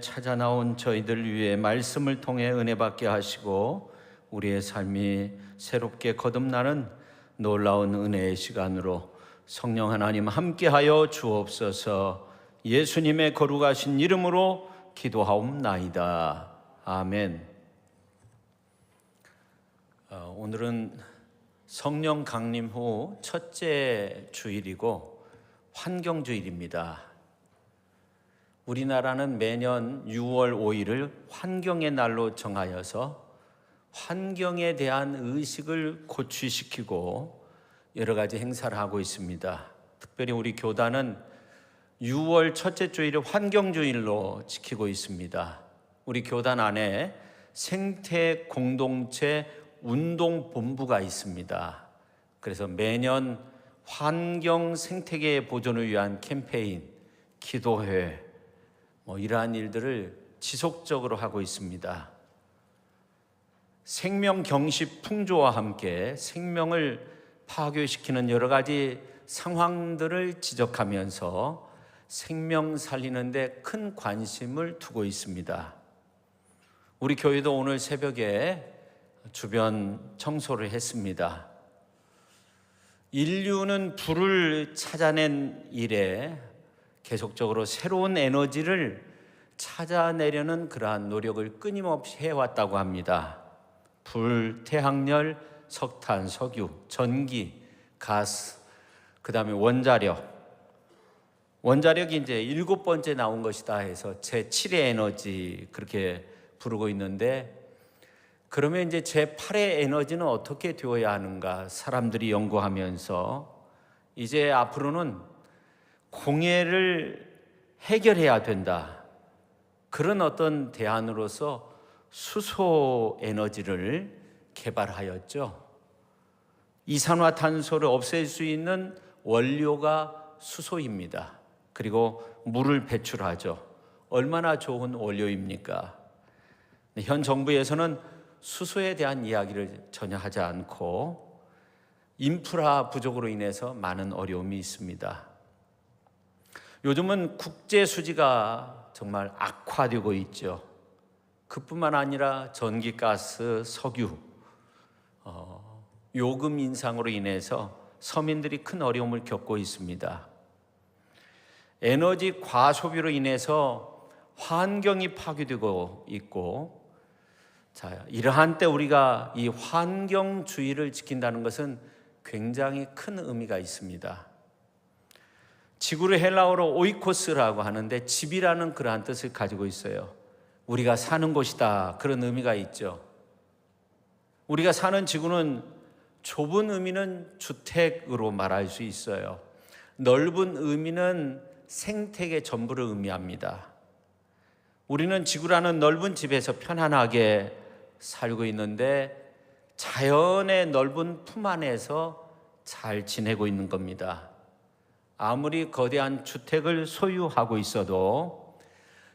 찾아 나온 저희들 위해 말씀을 통해 은혜 받게 하시고 우리의 삶이 새롭게 거듭나는 놀라운 은혜의 시간으로 성령 하나님 함께하여 주옵소서. 예수님의 거룩하신 이름으로 기도하옵나이다. 아멘. 오늘은 성령 강림 후 첫째 주일이고 환경주일입니다. 우리나라는 매년 6월 5일을 환경의 날로 정하여서 환경에 대한 의식을 고취시키고 여러 가지 행사를 하고 있습니다. 특별히 우리 교단은 6월 첫째 주일을 환경주일로 지키고 있습니다. 우리 교단 안에 생태 공동체 운동본부가 있습니다. 그래서 매년 환경 생태계 보존을 위한 캠페인, 기도회, 이러한 일들을 지속적으로 하고 있습니다. 생명 경시 풍조와 함께 생명을 파괴시키는 여러 가지 상황들을 지적하면서 생명 살리는 데 큰 관심을 두고 있습니다. 우리 교회도 오늘 새벽에 주변 청소를 했습니다. 인류는 불을 찾아낸 이래 계속적으로 새로운 에너지를 찾아내려는 그러한 노력을 끊임없이 해왔다고 합니다. 불, 태양열, 석탄, 석유, 전기, 가스, 그 다음에 원자력. 원자력이 이제 7번째 나온 것이다 해서 제7의 에너지 그렇게 부르고 있는데, 그러면 이제 제8의 에너지는 어떻게 되어야 하는가 사람들이 연구하면서 이제 앞으로는 공해를 해결해야 된다. 그런 어떤 대안으로서 수소 에너지를 개발하였죠. 이산화탄소를 없앨 수 있는 원료가 수소입니다. 그리고 물을 배출하죠. 얼마나 좋은 원료입니까? 현 정부에서는 수소에 대한 이야기를 전혀 하지 않고 인프라 부족으로 인해서 많은 어려움이 있습니다. 요즘은 국제 수지가 정말 악화되고 있죠. 그뿐만 아니라 전기, 가스, 석유, 요금 인상으로 인해서 서민들이 큰 어려움을 겪고 있습니다. 에너지 과소비로 인해서 환경이 파괴되고 있고, 이러한 때 우리가 이 환경주의를 지킨다는 것은 굉장히 큰 의미가 있습니다. 지구를 헬라어로 오이코스라고 하는데 집이라는 그러한 뜻을 가지고 있어요. 우리가 사는 곳이다, 그런 의미가 있죠. 우리가 사는 지구는 좁은 의미는 주택으로 말할 수 있어요. 넓은 의미는 생태계 전부를 의미합니다. 우리는 지구라는 넓은 집에서 편안하게 살고 있는데 자연의 넓은 품 안에서 잘 지내고 있는 겁니다. 아무리 거대한 주택을 소유하고 있어도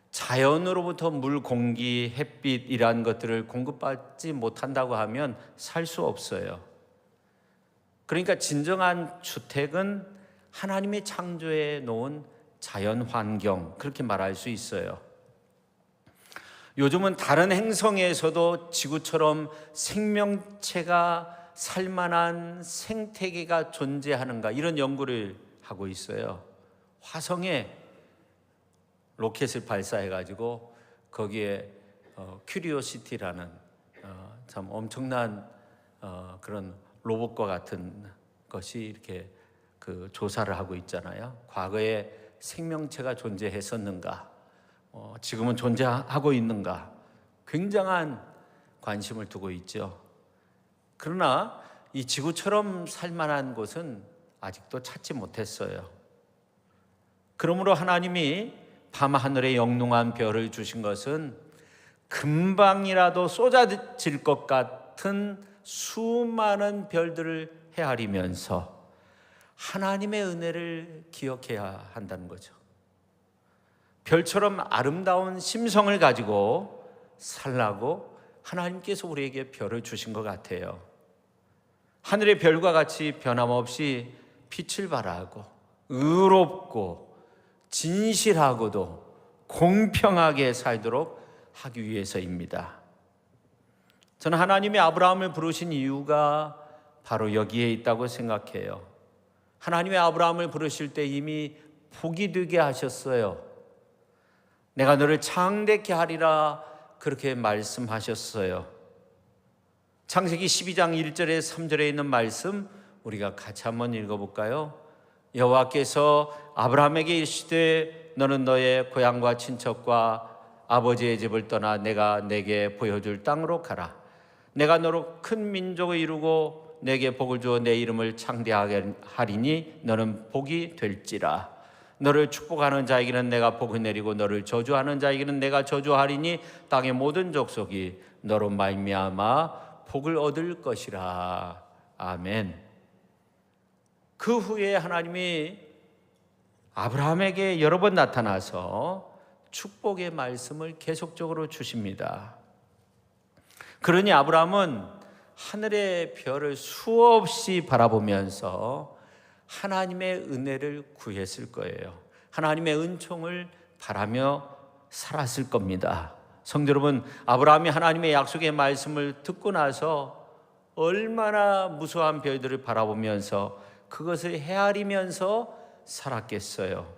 자연으로부터 물, 공기, 햇빛 이러한 것들을 공급받지 못한다고 하면 살 수 없어요. 그러니까 진정한 주택은 하나님의 창조해 놓은 자연 환경, 그렇게 말할 수 있어요. 요즘은 다른 행성에서도 지구처럼 생명체가 살만한 생태계가 존재하는가, 이런 연구를 하고 있어요. 화성에 로켓을 발사해가지고 거기에 큐리오시티라는 참 엄청난 그런 로봇과 같은 것이 이렇게 그 조사를 하고 있잖아요. 과거에 생명체가 존재했었는가, 지금은 존재하고 있는가, 굉장한 관심을 두고 있죠. 그러나 이 지구처럼 살만한 곳은 아직도 찾지 못했어요. 그러므로 하나님이 밤하늘에 영롱한 별을 주신 것은 금방이라도 쏟아질 것 같은 수많은 별들을 헤아리면서 하나님의 은혜를 기억해야 한다는 거죠. 별처럼 아름다운 심성을 가지고 살라고 하나님께서 우리에게 별을 주신 것 같아요. 하늘의 별과 같이 변함없이 빛을 발하고 의롭고 진실하고도 공평하게 살도록 하기 위해서입니다. 저는 하나님이 아브라함을 부르신 이유가 바로 여기에 있다고 생각해요. 하나님이 아브라함을 부르실 때 이미 복이 되게 하셨어요. 내가 너를 창대케 하리라 그렇게 말씀하셨어요. 창세기 12장 1절에 3절에 있는 말씀 우리가 같이 한번 읽어볼까요? 여호와께서 아브라함에게 이르시되 너는 너의 고향과 친척과 아버지의 집을 떠나 내가 내게 보여줄 땅으로 가라. 내가 너로 큰 민족을 이루고 내게 복을 주어 내 이름을 창대하게 하리니 너는 복이 될지라. 너를 축복하는 자에게는 내가 복을 내리고 너를 저주하는 자에게는 내가 저주하리니 땅의 모든 족속이 너로 말미암아 복을 얻을 것이라. 아멘. 그 후에 하나님이 아브라함에게 여러 번 나타나서 축복의 말씀을 계속적으로 주십니다. 그러니 아브라함은 하늘의 별을 수없이 바라보면서 하나님의 은혜를 구했을 거예요. 하나님의 은총을 바라며 살았을 겁니다. 성도 여러분, 아브라함이 하나님의 약속의 말씀을 듣고 나서 얼마나 무수한 별들을 바라보면서 그것을 헤아리면서 살았겠어요.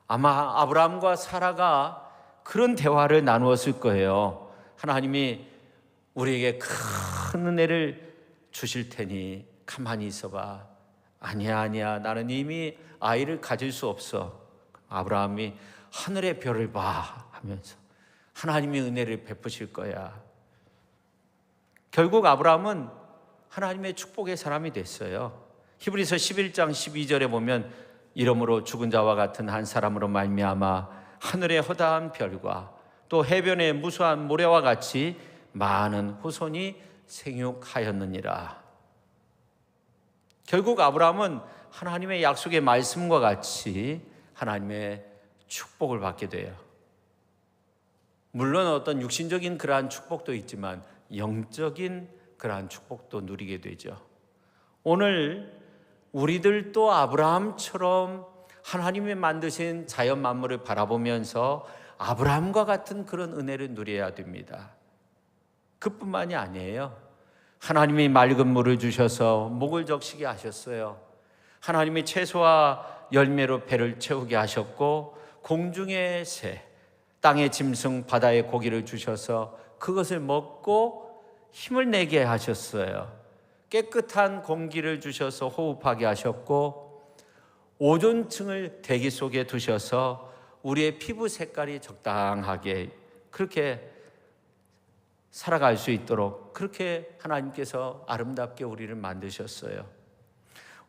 아마 아브라함과 사라가 그런 대화를 나누었을 거예요. 하나님이 우리에게 큰 은혜를 주실 테니 가만히 있어봐. 아니야 나는 이미 아이를 가질 수 없어. 아브라함이 하늘의 별을 봐 하면서 하나님의 은혜를 베푸실 거야. 결국 아브라함은 하나님의 축복의 사람이 됐어요. 히브리서 11장 12절에 보면 이러므로 죽은 자와 같은 한 사람으로 말미암아 하늘의 허다한 별과 또 해변의 무수한 모래와 같이 많은 후손이 생육하였느니라. 결국 아브라함은 하나님의 약속의 말씀과 같이 하나님의 축복을 받게 돼요. 물론 어떤 육신적인 그러한 축복도 있지만 영적인 그러한 축복도 누리게 되죠. 오늘 우리들도 아브라함처럼 하나님이 만드신 자연 만물을 바라보면서 아브라함과 같은 그런 은혜를 누려야 됩니다. 그뿐만이 아니에요. 하나님이 맑은 물을 주셔서 목을 적시게 하셨어요. 하나님이 채소와 열매로 배를 채우게 하셨고 공중의 새, 땅의 짐승, 바다의 고기를 주셔서 그것을 먹고 힘을 내게 하셨어요. 깨끗한 공기를 주셔서 호흡하게 하셨고 오존층을 대기 속에 두셔서 우리의 피부 색깔이 적당하게 그렇게 살아갈 수 있도록 그렇게 하나님께서 아름답게 우리를 만드셨어요.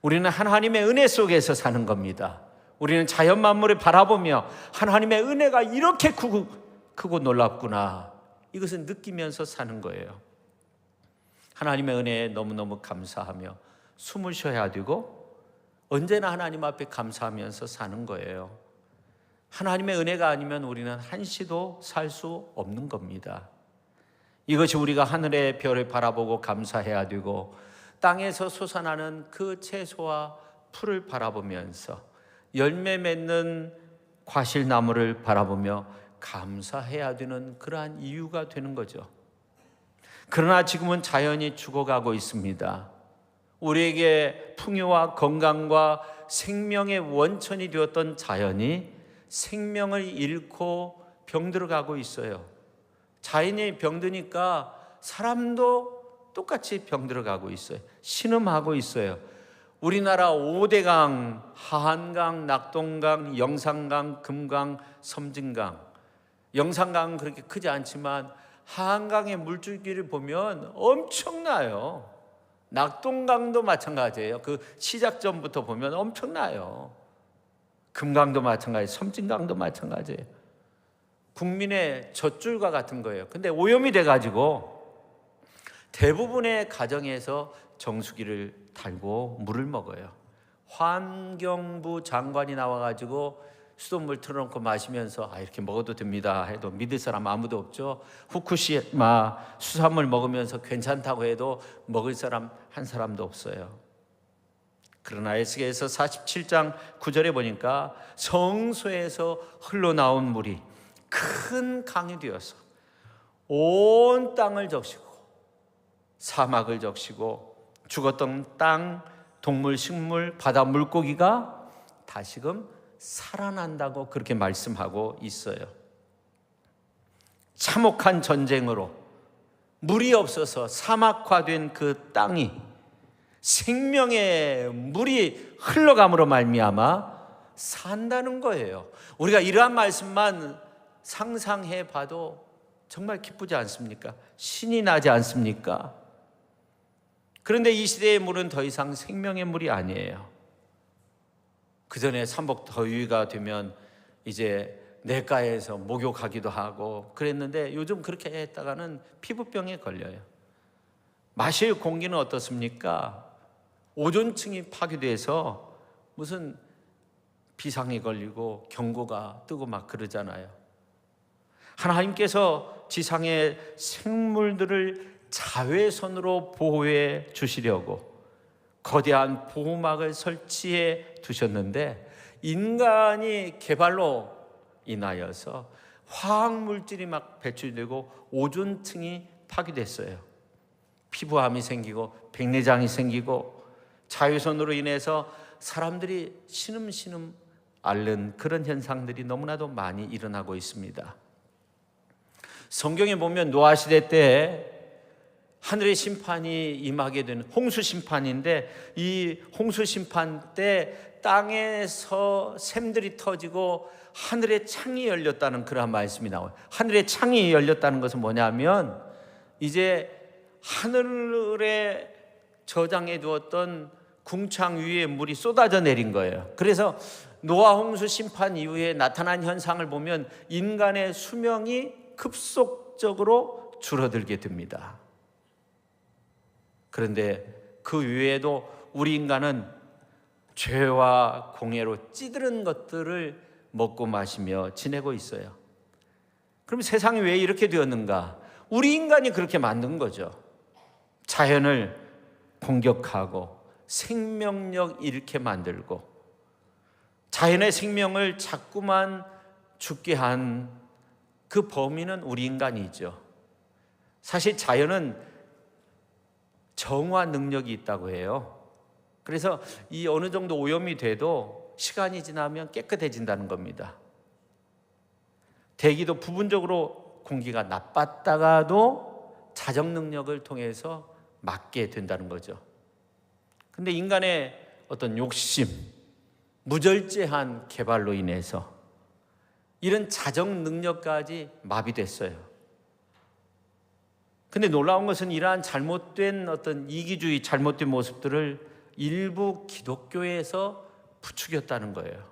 우리는 하나님의 은혜 속에서 사는 겁니다. 우리는 자연 만물을 바라보며 하나님의 은혜가 이렇게 크고 놀랍구나, 이것을 느끼면서 사는 거예요. 하나님의 은혜에 너무너무 감사하며 숨을 쉬어야 되고 언제나 하나님 앞에 감사하면서 사는 거예요. 하나님의 은혜가 아니면 우리는 한시도 살 수 없는 겁니다. 이것이 우리가 하늘의 별을 바라보고 감사해야 되고 땅에서 솟아나는 그 채소와 풀을 바라보면서 열매 맺는 과실나무를 바라보며 감사해야 되는 그러한 이유가 되는 거죠. 그러나 지금은 자연이 죽어가고 있습니다. 우리에게 풍요와 건강과 생명의 원천이 되었던 자연이 생명을 잃고 병들어가고 있어요. 자연이 병드니까 사람도 똑같이 병들어가고 있어요. 신음하고 있어요. 우리나라 5대강, 하한강, 낙동강, 영산강, 금강, 섬진강. 영산강은 그렇게 크지 않지만 하한강의 물줄기를 보면 엄청나요. 낙동강도 마찬가지예요. 그 시작점부터 보면 엄청나요. 금강도 마찬가지예요. 섬진강도 마찬가지예요. 국민의 젖줄과 같은 거예요. 근데 오염이 돼가지고 대부분의 가정에서 정수기를 달고 물을 먹어요. 환경부 장관이 나와가지고 수돗물 틀어놓고 마시면서 이렇게 먹어도 됩니다 해도 믿을 사람 아무도 없죠. 후쿠시마 수산물 먹으면서 괜찮다고 해도 먹을 사람 한 사람도 없어요. 그러나 에스겔서 47장 9절에 보니까 성소에서 흘러나온 물이 큰 강이 되어서 온 땅을 적시고 사막을 적시고 죽었던 땅, 동물, 식물, 바다 물고기가 다시금 살아난다고 그렇게 말씀하고 있어요. 참혹한 전쟁으로 물이 없어서 사막화된 그 땅이 생명의 물이 흘러감으로 말미암아 산다는 거예요. 우리가 이러한 말씀만 상상해 봐도 정말 기쁘지 않습니까? 신이 나지 않습니까? 그런데 이 시대의 물은 더 이상 생명의 물이 아니에요. 그 전에 삼복 더위가 되면 이제 냇가에서 목욕하기도 하고 그랬는데 요즘 그렇게 했다가는 피부병에 걸려요. 마실 공기는 어떻습니까? 오존층이 파괴돼서 무슨 비상이 걸리고 경고가 뜨고 막 그러잖아요. 하나님께서 지상의 생물들을 자외선으로 보호해 주시려고 거대한 보호막을 설치해 두셨는데 인간이 개발로 인하여서 화학물질이 막 배출되고 오존층이 파괴됐어요. 피부암이 생기고 백내장이 생기고 자외선으로 인해서 사람들이 신음신음 앓는 그런 현상들이 너무나도 많이 일어나고 있습니다. 성경에 보면 노아 시대 때 하늘의 심판이 임하게 되는 홍수 심판인데 이 홍수 심판 때 땅에서 샘들이 터지고 하늘의 창이 열렸다는 그런 말씀이 나와요. 하늘의 창이 열렸다는 것은 뭐냐면 이제 하늘에 저장해 두었던 궁창 위에 물이 쏟아져 내린 거예요. 그래서 노아 홍수 심판 이후에 나타난 현상을 보면 인간의 수명이 급속적으로 줄어들게 됩니다. 그런데 그 외에도 우리 인간은 죄와 공해로 찌드른 것들을 먹고 마시며 지내고 있어요. 그럼 세상이 왜 이렇게 되었는가? 우리 인간이 그렇게 만든 거죠. 자연을 공격하고 생명력 잃게 만들고 자연의 생명을 자꾸만 죽게 한 그 범인은 우리 인간이죠. 사실 자연은 정화 능력이 있다고 해요. 그래서 이 어느 정도 오염이 돼도 시간이 지나면 깨끗해진다는 겁니다. 대기도 부분적으로 공기가 나빴다가도 자정 능력을 통해서 막게 된다는 거죠. 근데 인간의 어떤 욕심, 무절제한 개발로 인해서 이런 자정 능력까지 마비됐어요. 근데 놀라운 것은 이러한 잘못된 어떤 이기주의, 잘못된 모습들을 일부 기독교에서 부추겼다는 거예요.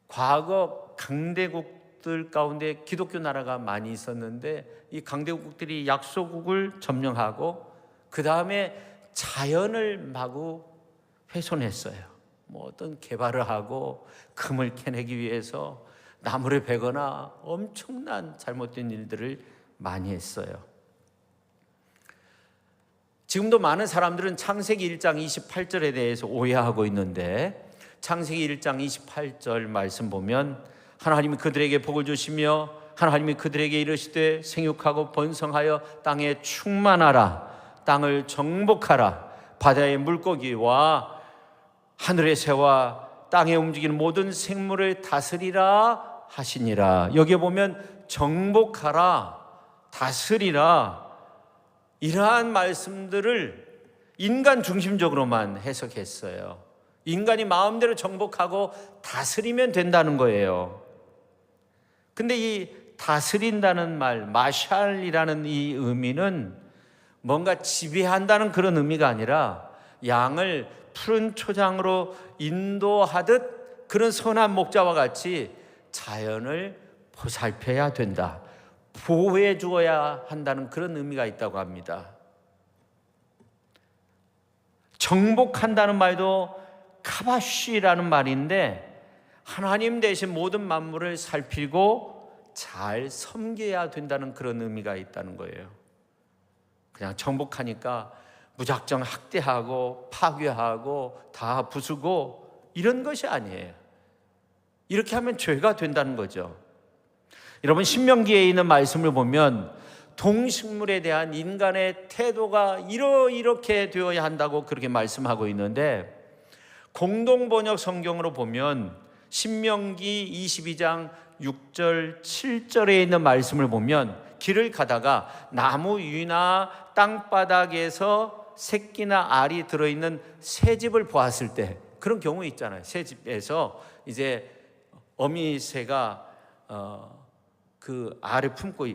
과거 강대국들 가운데 기독교 나라가 많이 있었는데 이 강대국들이 약소국을 점령하고 그 다음에 자연을 마구 훼손했어요. 뭐 어떤 개발을 하고 금을 캐내기 위해서 나무를 베거나 엄청난 잘못된 일들을 많이 했어요. 지금도 많은 사람들은 창세기 1장 28절에 대해서 오해하고 있는데 창세기 1장 28절 말씀 보면 하나님이 그들에게 복을 주시며 하나님이 그들에게 이르시되 생육하고 번성하여 땅에 충만하라 땅을 정복하라 바다의 물고기와 하늘의 새와 땅에 움직이는 모든 생물을 다스리라 하시니라. 여기에 보면 정복하라, 다스리라 이러한 말씀들을 인간 중심적으로만 해석했어요. 인간이 마음대로 정복하고 다스리면 된다는 거예요. 근데 이 다스린다는 말, 마샬이라는 이 의미는 뭔가 지배한다는 그런 의미가 아니라 양을 푸른 초장으로 인도하듯 그런 선한 목자와 같이 자연을 보살펴야 된다. 보호해 주어야 한다는 그런 의미가 있다고 합니다. 정복한다는 말도 카바쉬라는 말인데 하나님 대신 모든 만물을 살피고 잘 섬겨야 된다는 그런 의미가 있다는 거예요. 그냥 정복하니까 무작정 학대하고 파괴하고 다 부수고 이런 것이 아니에요. 이렇게 하면 죄가 된다는 거죠. 여러분, 신명기에 있는 말씀을 보면 동식물에 대한 인간의 태도가 이렇게 되어야 한다고 그렇게 말씀하고 있는데, 공동번역 성경으로 보면 신명기 22장 6절 7절에 있는 말씀을 보면, 길을 가다가 나무 위나 땅바닥에서 새끼나 알이 들어있는 새집을 보았을 때, 그런 경우 있잖아요. 새집에서 이제 어미새가 그 알을 품고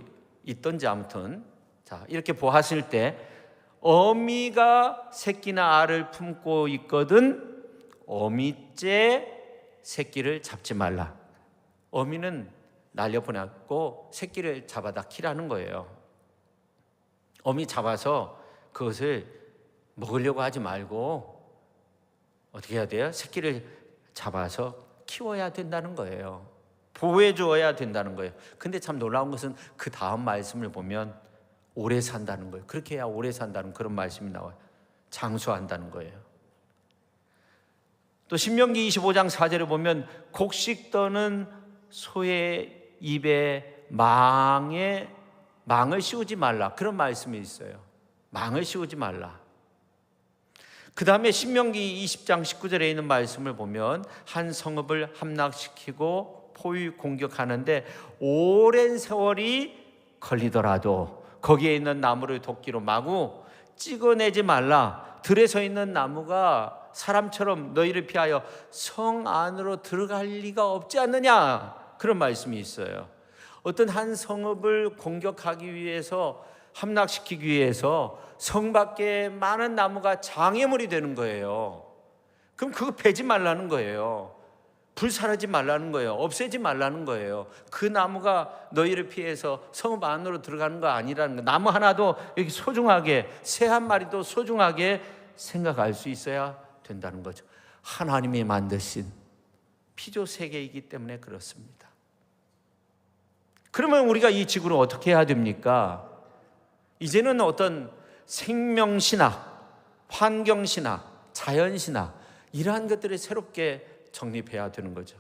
있던지 아무튼, 자, 이렇게 보았을 때 어미가 새끼나 알을 품고 있거든 어미째 새끼를 잡지 말라. 어미는 날려보내고 새끼를 잡아다 키라는 거예요. 어미 잡아서 그것을 먹으려고 하지 말고 어떻게 해야 돼요? 새끼를 잡아서 키워야 된다는 거예요. 보호해 주어야 된다는 거예요. 근데 참 놀라운 것은 그 다음 말씀을 보면 오래 산다는 거예요. 그렇게 해야 오래 산다는 그런 말씀이 나와요. 장수한다는 거예요. 또 신명기 25장 4절에 보면 곡식 떠는 소의 입에 망을 씌우지 말라, 그런 말씀이 있어요. 망을 씌우지 말라. 그 다음에 신명기 20장 19절에 있는 말씀을 보면 한 성읍을 함락시키고 포위 공격하는데 오랜 세월이 걸리더라도 거기에 있는 나무를 도끼로 마구 찍어내지 말라. 들에 서 있는 나무가 사람처럼 너희를 피하여 성 안으로 들어갈 리가 없지 않느냐, 그런 말씀이 있어요. 어떤 한 성읍을 공격하기 위해서, 함락시키기 위해서 성 밖에 많은 나무가 장애물이 되는 거예요. 그럼 그거 베지 말라는 거예요. 불살하지 말라는 거예요. 없애지 말라는 거예요. 그 나무가 너희를 피해서 성읍 안으로 들어가는 거 아니라는 거예요. 나무 하나도 여기 소중하게, 새 한 마리도 소중하게 생각할 수 있어야 된다는 거죠. 하나님이 만드신 피조 세계이기 때문에 그렇습니다. 그러면 우리가 이 지구를 어떻게 해야 됩니까? 이제는 어떤 생명신학, 환경신학, 자연신학, 이러한 것들을 새롭게 정립해야 되는 거죠.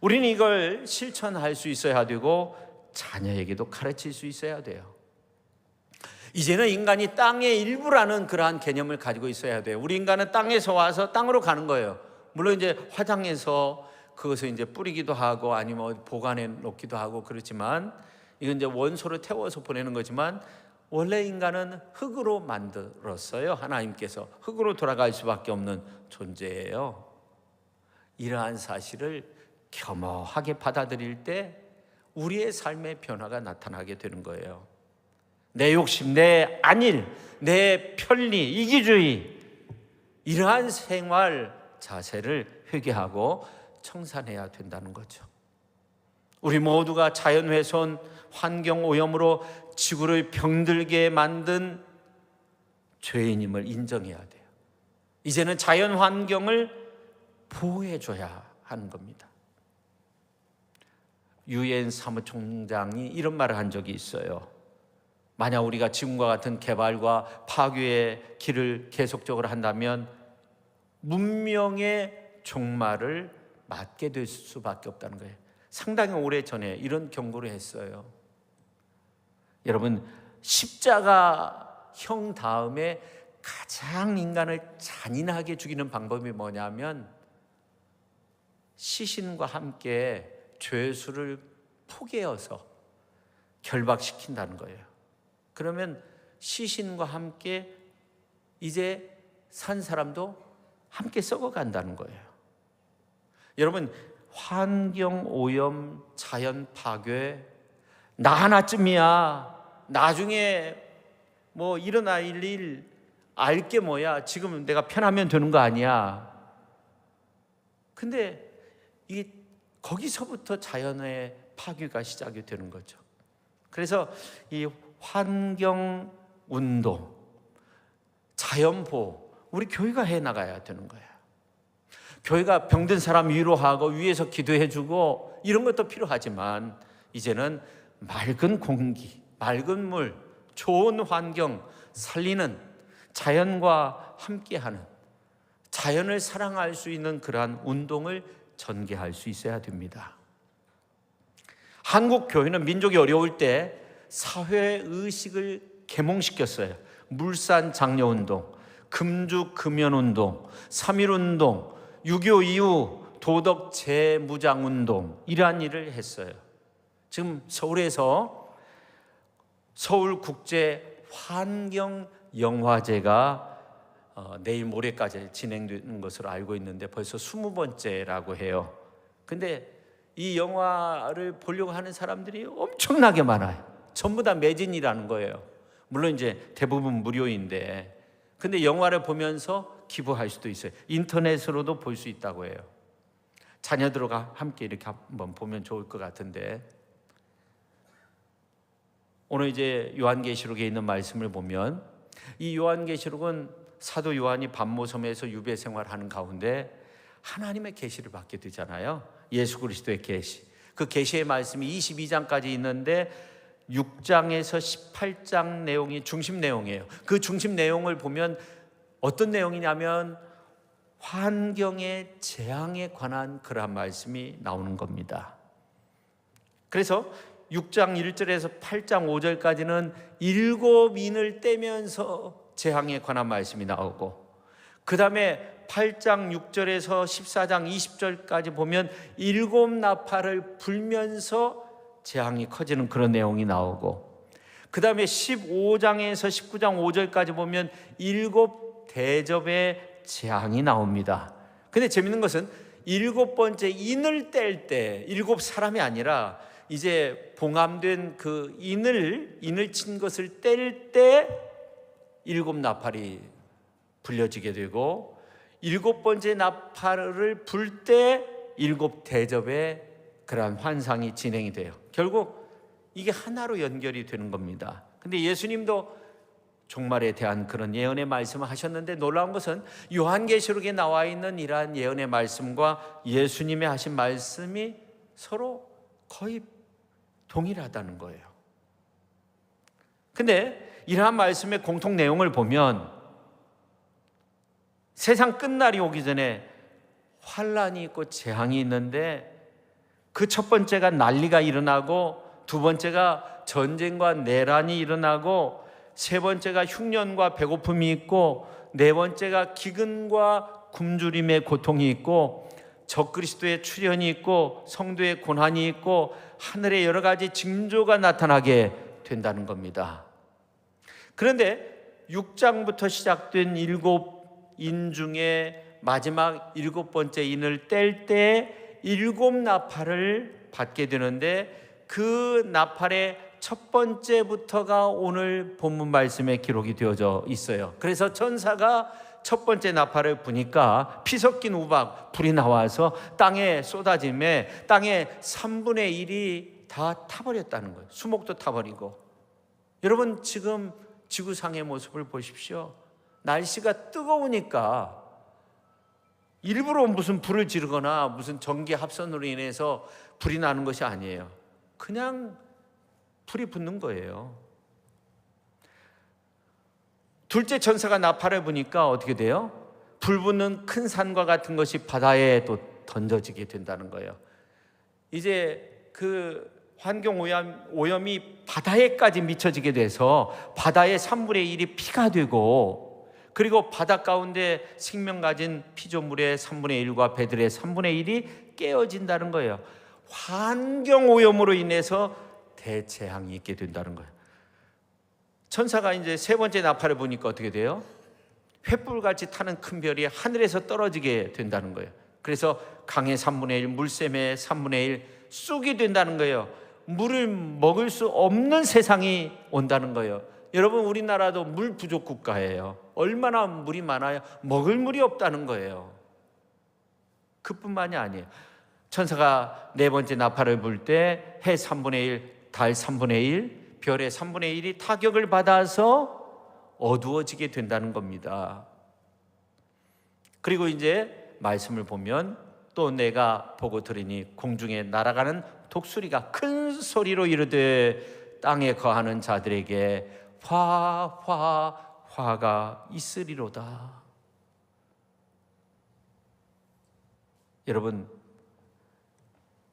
우리는 이걸 실천할 수 있어야 되고 자녀에게도 가르칠 수 있어야 돼요. 이제는 인간이 땅의 일부라는 그러한 개념을 가지고 있어야 돼요. 우리 인간은 땅에서 와서 땅으로 가는 거예요. 물론 이제 화장해서 그것을 이제 뿌리기도 하고 아니면 보관해 놓기도 하고 그렇지만, 이건 이제 원소를 태워서 보내는 거지만, 원래 인간은 흙으로 만들었어요. 하나님께서 흙으로 돌아갈 수밖에 없는 존재예요. 이러한 사실을 겸허하게 받아들일 때 우리의 삶의 변화가 나타나게 되는 거예요. 내 욕심, 내 안일, 내 편리, 이기주의, 이러한 생활 자세를 회개하고 청산해야 된다는 거죠. 우리 모두가 자연훼손, 환경오염으로 지구를 병들게 만든 죄인임을 인정해야 돼요. 이제는 자연환경을 보호해줘야 하는 겁니다. 유엔 사무총장이 이런 말을 한 적이 있어요. 만약 우리가 지금과 같은 개발과 파괴의 길을 계속적으로 한다면 문명의 종말을 맞게 될 수밖에 없다는 거예요. 상당히 오래전에 이런 경고를 했어요. 여러분, 십자가형 다음에 가장 인간을 잔인하게 죽이는 방법이 뭐냐면 시신과 함께 죄수를 포개어서 결박시킨다는 거예요. 그러면 시신과 함께 이제 산 사람도 함께 썩어간다는 거예요. 여러분, 환경오염, 자연 파괴, 나 하나쯤이야. 나중에 뭐 일어날 일 알 게 뭐야. 지금 내가 편하면 되는 거 아니야. 근데 이게 거기서부터 자연의 파괴가 시작이 되는 거죠. 그래서 이 환경운동, 자연보호, 우리 교회가 해나가야 되는 거예요. 교회가 병든 사람 위로하고 위에서 기도해주고 이런 것도 필요하지만, 이제는 맑은 공기, 맑은 물, 좋은 환경 살리는 자연과 함께하는, 자연을 사랑할 수 있는 그러한 운동을 전개할 수 있어야 됩니다. 한국 교회는 민족이 어려울 때 사회의식을 계몽시켰어요. 물산 장려운동, 금주 금연운동, 3.1운동, 6.25 이후 도덕 재무장운동, 이러한 일을 했어요. 지금 서울에서 서울국제환경영화제가 내일 모레까지 진행되는 것으로 알고 있는데 벌써 20번째라고 해요. 근데 이 영화를 보려고 하는 사람들이 엄청나게 많아요. 전부 다 매진이라는 거예요. 물론 이제 대부분 무료인데, 근데 영화를 보면서 기부할 수도 있어요. 인터넷으로도 볼 수 있다고 해요. 자녀들과 함께 이렇게 한번 보면 좋을 것 같은데, 오늘 이제 요한계시록에 있는 말씀을 보면, 이 요한계시록은 사도 요한이 반모섬에서 유배 생활하는 가운데 하나님의 계시를 받게 되잖아요. 예수 그리스도의 계시. 그 계시의 말씀이 22장까지 있는데 6장에서 18장 내용이 중심 내용이에요. 그 중심 내용을 보면 어떤 내용이냐면 환경의 재앙에 관한 그러한 말씀이 나오는 겁니다. 그래서 6장 1절에서 8장 5절까지는 7인을 떼면서 재앙에 관한 말씀이 나오고, 그 다음에 8장 6절에서 14장 20절까지 보면 7나팔을 불면서 재앙이 커지는 그런 내용이 나오고, 그 다음에 15장에서 19장 5절까지 보면 7대접의 재앙이 나옵니다. 근데 재밌는 것은 7번째 인을 뗄 때 7사람이 아니라 이제 봉함된 그 인을 친 것을 뗄 때 7나팔이 불려지게 되고, 7번째 나팔을 불 때 7대접의 그러한 환상이 진행이 돼요. 결국 이게 하나로 연결이 되는 겁니다. 근데 예수님도 종말에 대한 그런 예언의 말씀을 하셨는데, 놀라운 것은 요한계시록에 나와 있는 이러한 예언의 말씀과 예수님의 하신 말씀이 서로 거의 동일하다는 거예요. 근데 이러한 말씀의 공통 내용을 보면 세상 끝날이 오기 전에 환란이 있고 재앙이 있는데, 그 첫 번째가 난리가 일어나고, 두 번째가 전쟁과 내란이 일어나고, 세 번째가 흉년과 배고픔이 있고, 네 번째가 기근과 굶주림의 고통이 있고, 적그리스도의 출현이 있고, 성도의 고난이 있고, 하늘의 여러 가지 징조가 나타나게 된다는 겁니다. 그런데 6장부터 시작된 7인 중에 마지막 7번째 인을 뗄 때 7나팔을 받게 되는데, 그 나팔의 첫 번째부터가 오늘 본문 말씀에 기록이 되어져 있어요. 그래서 천사가 첫 번째 나팔을 부니까 피 섞인 우박, 불이 나와서 땅에 쏟아짐에 땅의 3분의 1이 다 타버렸다는 거예요. 수목도 타버리고. 여러분, 지금 지구상의 모습을 보십시오. 날씨가 뜨거우니까 일부러 무슨 불을 지르거나 무슨 전기 합선으로 인해서 불이 나는 것이 아니에요. 그냥 불이 붙는 거예요. 둘째 천사가 나팔을 부니까 어떻게 돼요? 불 붙는 큰 산과 같은 것이 바다에 또 던져지게 된다는 거예요. 이제 그 환경 오염이 바다에까지 미쳐지게 돼서 바다의 3분의 1이 피가 되고, 그리고 바다 가운데 생명 가진 피조물의 3분의 1과 배들의 3분의 1이 깨어진다는 거예요. 환경 오염으로 인해서 대재앙이 있게 된다는 거예요. 천사가 이제 세 번째 나팔을 보니까 어떻게 돼요? 횃불같이 타는 큰 별이 하늘에서 떨어지게 된다는 거예요. 그래서 강의 3분의 1, 물샘의 3분의 1 쑥이 된다는 거예요. 물을 먹을 수 없는 세상이 온다는 거예요. 여러분, 우리나라도 물 부족 국가예요. 얼마나 물이 많아요? 먹을 물이 없다는 거예요. 그뿐만이 아니에요. 천사가 네 번째 나팔을 불 때 해 3분의 1, 달 3분의 1, 별의 3분의 1이 타격을 받아서 어두워지게 된다는 겁니다. 그리고 이제 말씀을 보면, 또 내가 보고 들으니 공중에 날아가는 독수리가 큰 소리로 이르되 땅에 거하는 자들에게 화 화가 있으리로다. 여러분,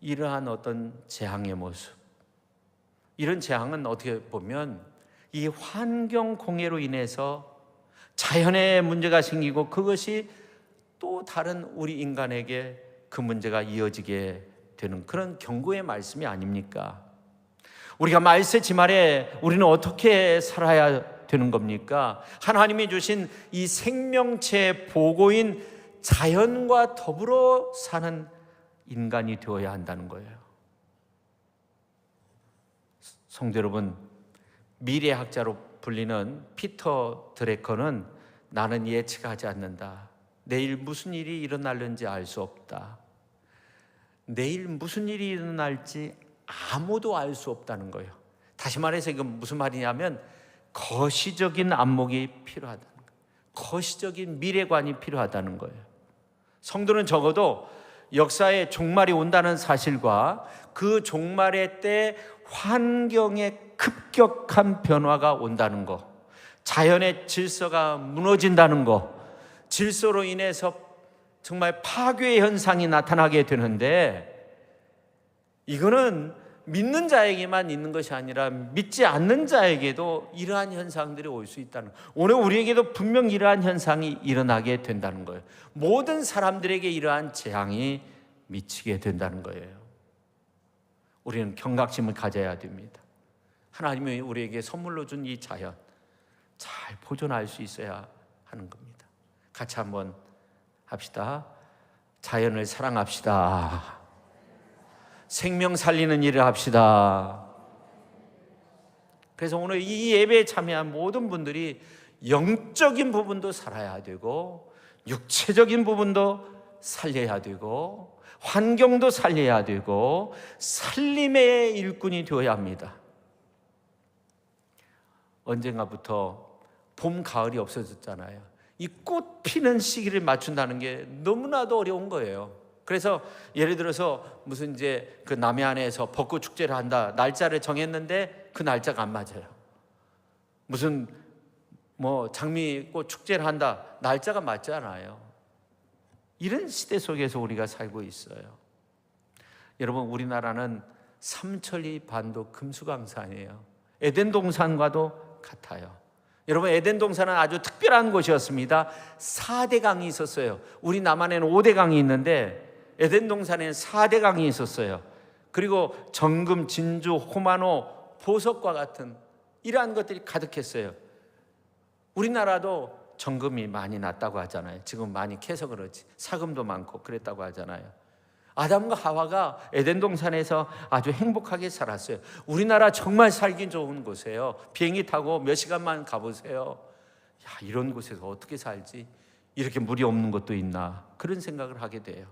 이러한 어떤 재앙의 모습, 이런 재앙은 어떻게 보면 이 환경 공해로 인해서 자연의 문제가 생기고 그것이 또 다른 우리 인간에게 그 문제가 이어지게 되는 그런 경고의 말씀이 아닙니까? 우리가 말세 지말에 우리는 어떻게 살아야 되는 겁니까? 하나님이 주신 이 생명체 보고인 자연과 더불어 사는 인간이 되어야 한다는 거예요. 성도 여러분, 미래학자로 불리는 피터 드래커는 나는 예측하지 않는다. 내일 무슨 일이 일어날는지 알 수 없다. 내일 무슨 일이 일어날지 아무도 알 수 없다는 거예요. 다시 말해서 이건 무슨 말이냐면 거시적인 안목이 필요하다는 거예요. 거시적인 미래관이 필요하다는 거예요. 성도는 적어도 역사의 종말이 온다는 사실과 그 종말의 때 환경의 급격한 변화가 온다는 거, 자연의 질서가 무너진다는 거, 질서로 인해서 정말 파괴의 현상이 나타나게 되는데, 이거는 믿는 자에게만 있는 것이 아니라 믿지 않는 자에게도 이러한 현상들이 올 수 있다는 거예요. 오늘 우리에게도 분명 이러한 현상이 일어나게 된다는 거예요. 모든 사람들에게 이러한 재앙이 미치게 된다는 거예요. 우리는 경각심을 가져야 됩니다. 하나님이 우리에게 선물로 준 이 자연 잘 보존할 수 있어야 하는 겁니다. 같이 한번 합시다. 자연을 사랑합시다. 생명 살리는 일을 합시다. 그래서 오늘 이 예배에 참여한 모든 분들이 영적인 부분도 살아야 되고 육체적인 부분도 살려야 되고 환경도 살려야 되고 살림의 일꾼이 되어야 합니다. 언젠가부터 봄, 가을이 없어졌잖아요. 이 꽃 피는 시기를 맞춘다는 게 너무나도 어려운 거예요. 그래서 예를 들어서 무슨 이제 그 남해안에서 벚꽃 축제를 한다. 날짜를 정했는데 그 날짜가 안 맞아요. 무슨 뭐 장미꽃 축제를 한다. 날짜가 맞지 않아요. 이런 시대 속에서 우리가 살고 있어요. 여러분, 우리나라는 삼천리 반도 금수강산이에요. 에덴 동산과도 같아요. 여러분, 에덴 동산은 아주 특별한 곳이었습니다. 4대 강이 있었어요. 우리 남한에는 5대 강이 있는데 에덴 동산에는 4대 강이 있었어요. 그리고 정금, 진주, 호마노, 보석과 같은 이러한 것들이 가득했어요. 우리나라도 정금이 많이 났다고 하잖아요. 지금 많이 캐서 그렇지. 사금도 많고 그랬다고 하잖아요. 아담과 하와가 에덴 동산에서 아주 행복하게 살았어요. 우리나라 정말 살기 좋은 곳이에요. 비행기 타고 몇 시간만 가보세요. 야, 이런 곳에서 어떻게 살지? 이렇게 물이 없는 곳도 있나? 그런 생각을 하게 돼요.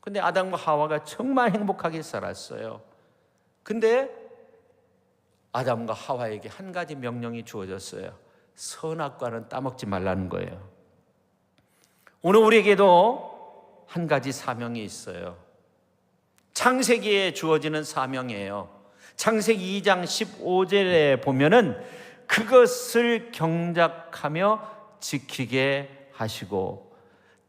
근데 아담과 하와가 정말 행복하게 살았어요. 근데 아담과 하와에게 한 가지 명령이 주어졌어요. 선악과는 따먹지 말라는 거예요. 오늘 우리에게도 한 가지 사명이 있어요. 창세기에 주어지는 사명이에요. 창세기 2장 15절에 보면은 그것을 경작하며 지키게 하시고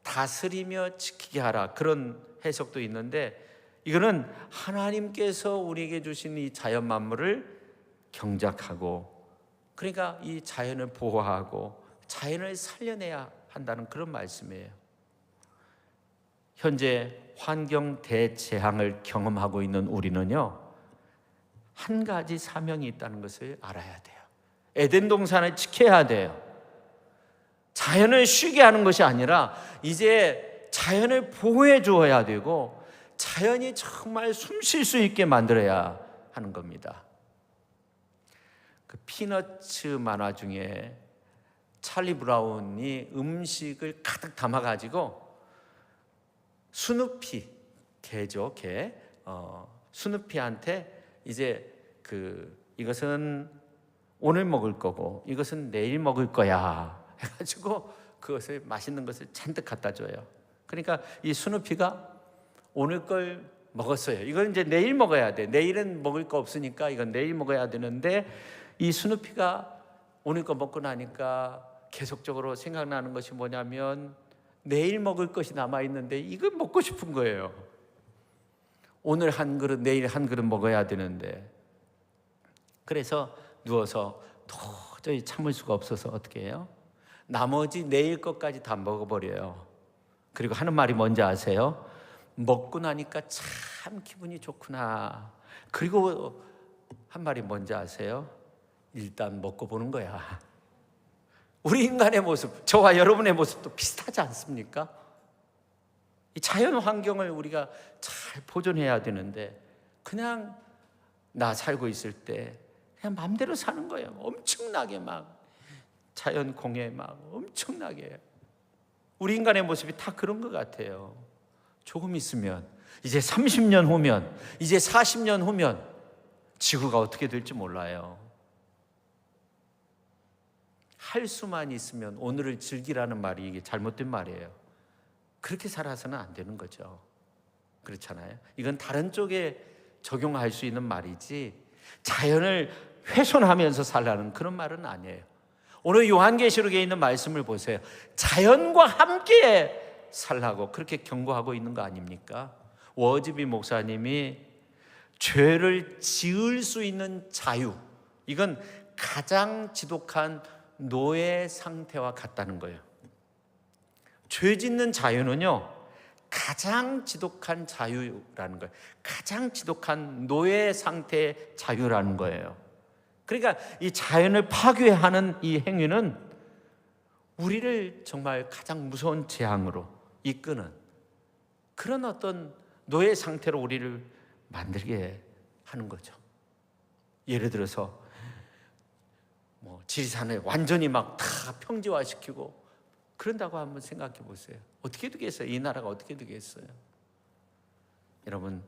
다스리며 지키게 하라, 그런 해석도 있는데, 이거는 하나님께서 우리에게 주신 이 자연 만물을 경작하고, 그러니까 이 자연을 보호하고 자연을 살려내야 한다는 그런 말씀이에요. 현재 환경 대재앙을 경험하고 있는 우리는요, 한 가지 사명이 있다는 것을 알아야 돼요. 에덴 동산을 지켜야 돼요. 자연을 쉬게 하는 것이 아니라 이제 자연을 보호해 주어야 되고 자연이 정말 숨 쉴 수 있게 만들어야 하는 겁니다. 그 피너츠 만화 중에 찰리 브라운이 음식을 가득 담아가지고 스누피, 개죠, 개. 스누피한테 이제 이것은 오늘 먹을 거고 이것은 내일 먹을 거야 해가지고 그것을 맛있는 것을 잔뜩 갖다 줘요. 그러니까 이 스누피가 오늘 걸 먹었어요. 이건 이제 내일 먹어야 돼. 내일은 먹을 거 없으니까 이건 내일 먹어야 되는데 이 스누피가 오늘 거 먹고 나니까 계속적으로 생각나는 것이 뭐냐면 내일 먹을 것이 남아있는데 이거 먹고 싶은 거예요. 오늘 한 그릇, 내일 한 그릇 먹어야 되는데, 그래서 누워서 도저히 참을 수가 없어서 어떻게 해요? 나머지 내일 것까지 다 먹어버려요. 그리고 하는 말이 뭔지 아세요? 먹고 나니까 참 기분이 좋구나. 그리고 한 말이 뭔지 아세요? 일단 먹고 보는 거야. 우리 인간의 모습, 저와 여러분의 모습도 비슷하지 않습니까? 이 자연 환경을 우리가 잘 보존해야 되는데 그냥 나 살고 있을 때 그냥 마음대로 사는 거예요. 엄청나게 막 자연 공해 막 엄청나게. 우리 인간의 모습이 다 그런 것 같아요. 조금 있으면 이제 30년 후면, 이제 40년 후면 지구가 어떻게 될지 몰라요. 할 수만 있으면 오늘을 즐기라는 말이 이게 잘못된 말이에요. 그렇게 살아서는 안 되는 거죠. 그렇잖아요. 이건 다른 쪽에 적용할 수 있는 말이지 자연을 훼손하면서 살라는 그런 말은 아니에요. 오늘 요한계시록에 있는 말씀을 보세요. 자연과 함께 살라고 그렇게 경고하고 있는 거 아닙니까? 워즈비 목사님이 죄를 지을 수 있는 자유, 이건 가장 지독한 노예 상태와 같다는 거예요. 죄 짓는 자유는요, 가장 지독한 자유라는 거예요. 가장 지독한 노예 상태의 자유라는 거예요. 그러니까 이 자연을 파괴하는 이 행위는 우리를 정말 가장 무서운 재앙으로 이끄는 그런 어떤 노예 상태로 우리를 만들게 하는 거죠. 예를 들어서 지리산을 완전히 막 다 평지화시키고 그런다고 한번 생각해 보세요. 어떻게 되겠어요? 이 나라가 어떻게 되겠어요? 여러분,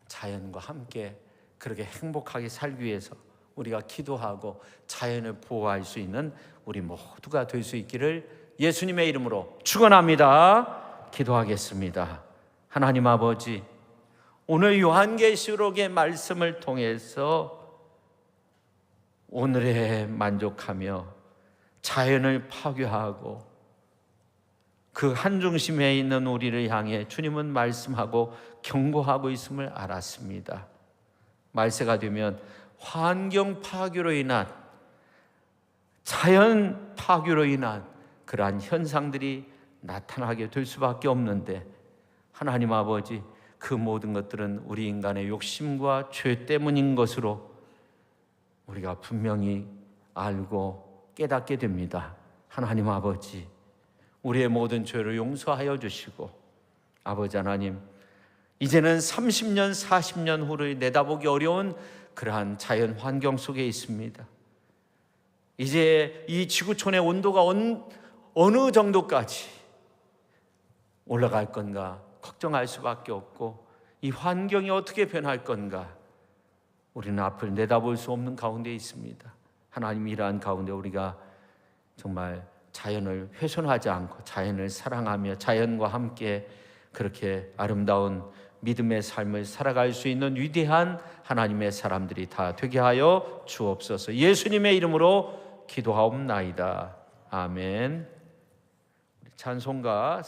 자연과 함께 그렇게 행복하게 살기 위해서 우리가 기도하고 자연을 보호할 수 있는 우리 모두가 될 수 있기를 예수님의 이름으로 축원합니다. 기도하겠습니다. 하나님 아버지, 오늘 요한계시록의 말씀을 통해서 오늘에 만족하며 자연을 파괴하고 그 한중심에 있는 우리를 향해 주님은 말씀하고 경고하고 있음을 알았습니다. 말세가 되면 환경 파괴로 인한, 자연 파괴로 인한 그러한 현상들이 나타나게 될 수밖에 없는데, 하나님 아버지, 그 모든 것들은 우리 인간의 욕심과 죄 때문인 것으로 우리가 분명히 알고 깨닫게 됩니다. 하나님 아버지, 우리의 모든 죄를 용서하여 주시고, 아버지 하나님, 이제는 30년, 40년 후를 내다보기 어려운 그러한 자연 환경 속에 있습니다. 이제 이 지구촌의 온도가 어느 정도까지 올라갈 건가 걱정할 수밖에 없고, 이 환경이 어떻게 변할 건가 우리는 앞을 내다볼 수 없는 가운데 있습니다. 하나님, 이러한 가운데 우리가 정말 자연을 훼손하지 않고 자연을 사랑하며 자연과 함께 그렇게 아름다운 믿음의 삶을 살아갈 수 있는 위대한 하나님의 사람들이 다 되게 하여 주옵소서. 예수님의 이름으로 기도하옵나이다. 아멘. 찬송가